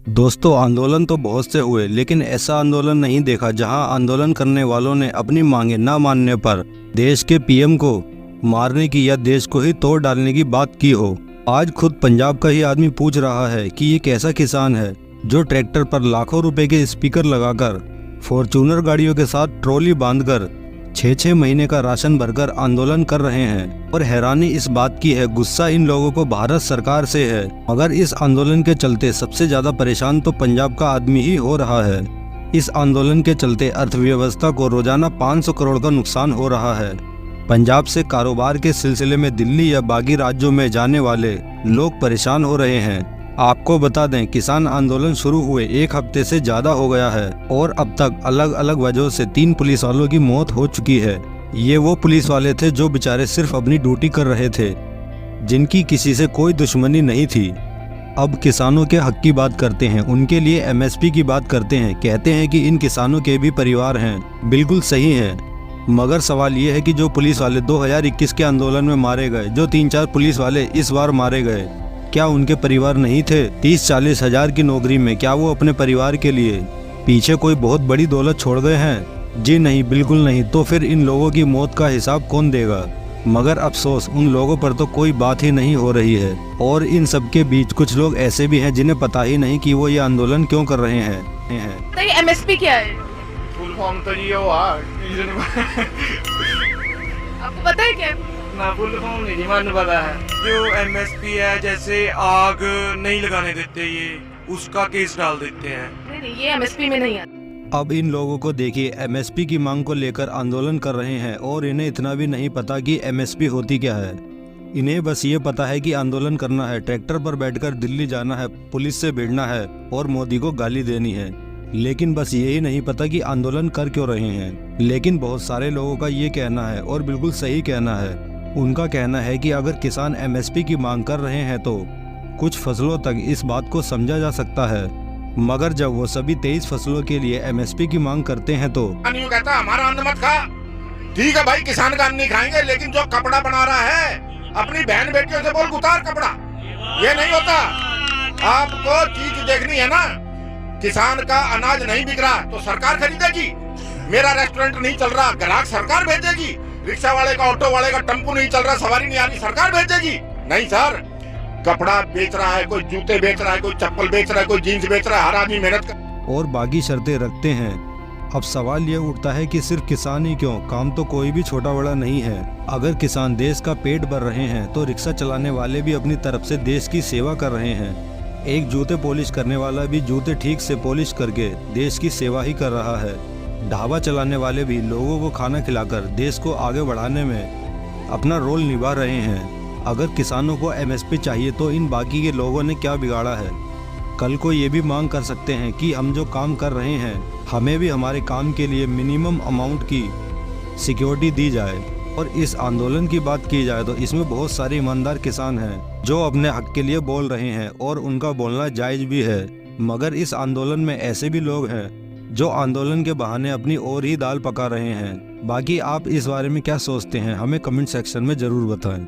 दोस्तों, आंदोलन तो बहुत से हुए, लेकिन ऐसा आंदोलन नहीं देखा जहां आंदोलन करने वालों ने अपनी मांगे न मानने पर देश के पीएम को मारने की या देश को ही तोड़ डालने की बात की हो। आज खुद पंजाब का ही आदमी पूछ रहा है कि ये कैसा किसान है जो ट्रैक्टर पर लाखों रुपए के स्पीकर लगाकर फॉर्च्यूनर गाड़ियों के साथ ट्रॉली बांधकर 6-6 महीने का राशन भरकर आंदोलन कर रहे हैं। और हैरानी इस बात की है, गुस्सा इन लोगों को भारत सरकार से है, मगर इस आंदोलन के चलते सबसे ज्यादा परेशान तो पंजाब का आदमी ही हो रहा है। इस आंदोलन के चलते अर्थव्यवस्था को रोजाना 500 करोड़ का नुकसान हो रहा है। पंजाब से कारोबार के सिलसिले में दिल्ली या बाकी राज्यों में जाने वाले लोग परेशान हो रहे हैं। आपको बता दें, किसान आंदोलन शुरू हुए 1 हफ्ते से ज्यादा हो गया है और अब तक अलग अलग वजहों से 3 पुलिस वालों की मौत हो चुकी है। ये वो पुलिस वाले थे जो बेचारे सिर्फ अपनी ड्यूटी कर रहे थे, जिनकी किसी से कोई दुश्मनी नहीं थी। अब किसानों के हक की बात करते हैं, उनके लिए एमएसपी की बात करते हैं। कहते हैं कि इन किसानों के भी परिवार हैं। बिल्कुल सही है, मगर सवाल ये है कि जो पुलिस वाले 2021 के आंदोलन में मारे गए, जो 3-4 पुलिस वाले इस बार मारे गए, क्या उनके परिवार नहीं थे? 30-40 हजार की नौकरी में क्या वो अपने परिवार के लिए पीछे कोई बहुत बड़ी दौलत छोड़ गए हैं? जी नहीं, बिल्कुल नहीं। तो फिर इन लोगों की मौत का हिसाब कौन देगा? मगर अफसोस, उन लोगों पर तो कोई बात ही नहीं हो रही है। और इन सब के बीच कुछ लोग ऐसे भी हैं जिन्हें पता ही नहीं कि वो ये आंदोलन क्यों कर रहे हैं। तो ये एमएसपी क्या है? फुल फॉर्म तो ये हुआ आपको पता है क्या? ना फुल फॉर्म नहीं मालूम पता है। जो एमएसपी है, जैसे आग नहीं लगाने देते, ये उसका केस डाल देते हैं। नहीं, ये एमएसपी में नहीं आता। अब इन लोगों को देखिए, एमएसपी की मांग को लेकर आंदोलन कर रहे हैं और इन्हें इतना भी नहीं पता कि एमएसपी होती क्या है। इन्हें बस ये पता है कि आंदोलन करना है, ट्रैक्टर पर बैठकर दिल्ली जाना है, पुलिस से भिड़ना है और मोदी को गाली देनी है। लेकिन बस यही नहीं पता कि आंदोलन कर क्यों रहे हैं। लेकिन बहुत सारे लोगों का ये कहना है, और बिल्कुल सही कहना है, उनका कहना है कि अगर किसान एमएसपी की मांग कर रहे हैं तो कुछ फसलों तक इस बात को समझा जा सकता है, मगर जब वो सभी 23 फसलों के लिए एमएसपी की मांग करते हैं तो कहता हमारा अन्न मत खा। ठीक है भाई, किसान का अन्न नहीं खाएंगे, लेकिन जो कपड़ा बना रहा है अपनी बहन बेटियों से बोल उतार कपड़ा। ये नहीं होता। आपको चीज देखनी है ना, किसान का अनाज नहीं बिक रहा तो सरकार खरीदेगी। मेरा रेस्टोरेंट नहीं चल रहा, ग्राहक सरकार भेजेगी। रिक्शा वाले का, ऑटो वाले का टेम्पो नहीं चल रहा, सवारी नहीं आ रही, सरकार भेजेगी। नहीं सर, कपड़ा बेच रहा है कोई, जूते बेच रहा है कोई, चप्पल बेच रहा है कोई, जीन्स बेच रहा है, हर आदमी मेहनत कर और बाकी शर्तें रखते हैं। अब सवाल ये उठता है कि सिर्फ किसान ही क्यों, काम तो कोई भी छोटा बड़ा नहीं है। अगर किसान देश का पेट भर रहे हैं तो रिक्शा चलाने वाले भी अपनी तरफ से देश की सेवा कर रहे हैं। एक जूते पॉलिश करने वाला भी जूते ठीक से पॉलिश करके देश की सेवा ही कर रहा है। ढाबा चलाने वाले भी लोगों को खाना खिलाकर देश को आगे बढ़ाने में अपना रोल निभा रहे हैं। अगर किसानों को एमएसपी चाहिए तो इन बाकी के लोगों ने क्या बिगाड़ा है? कल को ये भी मांग कर सकते हैं कि हम जो काम कर रहे हैं, हमें भी हमारे काम के लिए मिनिमम अमाउंट की सिक्योरिटी दी जाए। और इस आंदोलन की बात की जाए तो इसमें बहुत सारे ईमानदार किसान हैं जो अपने हक के लिए बोल रहे हैं और उनका बोलना जायज भी है। मगर इस आंदोलन में ऐसे भी लोग हैं जो आंदोलन के बहाने अपनी और ही दाल पका रहे हैं। बाकी आप इस बारे में क्या सोचते हैं, हमें कमेंट सेक्शन में जरूर बताएं।